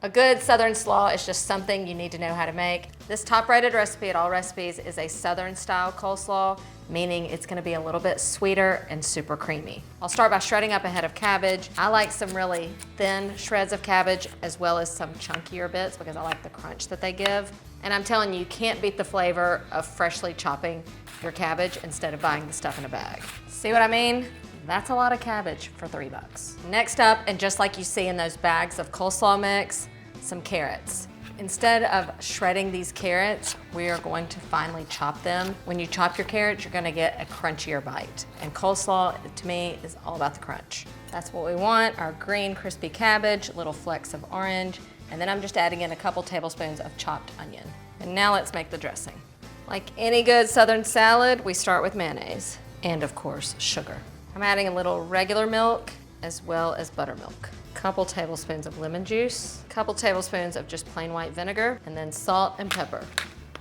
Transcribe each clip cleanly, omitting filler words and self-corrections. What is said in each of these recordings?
A good Southern slaw is just something you need to know how to make. This top-rated recipe at Allrecipes is a Southern-style coleslaw, meaning it's gonna be a little bit sweeter and super creamy. I'll start by shredding up a head of cabbage. I like some really thin shreds of cabbage as well as some chunkier bits because I like the crunch that they give. And I'm telling you, you can't beat the flavor of freshly chopping your cabbage instead of buying the stuff in a bag. See what I mean? That's a lot of cabbage for $3. Next up, and just like you see in those bags of coleslaw mix, some carrots. Instead of shredding these carrots, we are going to finely chop them. When you chop your carrots, you're gonna get a crunchier bite. And coleslaw, to me, is all about the crunch. That's what we want, our green crispy cabbage, little flecks of orange, and then I'm just adding in a couple tablespoons of chopped onion. And now let's make the dressing. Like any good Southern salad, we start with mayonnaise and, of course, sugar. I'm adding a little regular milk as well as buttermilk. A couple tablespoons of lemon juice, a couple tablespoons of just plain white vinegar, and then salt and pepper.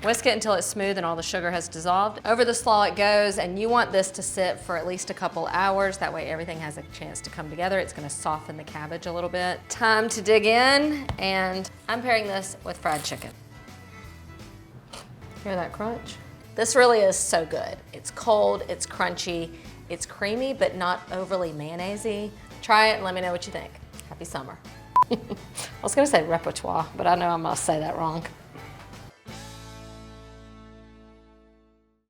Whisk it until it's smooth and all the sugar has dissolved. Over the slaw it goes, and you want this to sit for at least a couple hours. That way everything has a chance to come together. It's gonna soften the cabbage a little bit. Time to dig in, and I'm pairing this with fried chicken. Hear that crunch? This really is so good. It's cold, it's crunchy, it's creamy, but not overly mayonnaise-y. Try it and let me know what you think. Happy summer. I was gonna say repertoire, but I know I must say that wrong.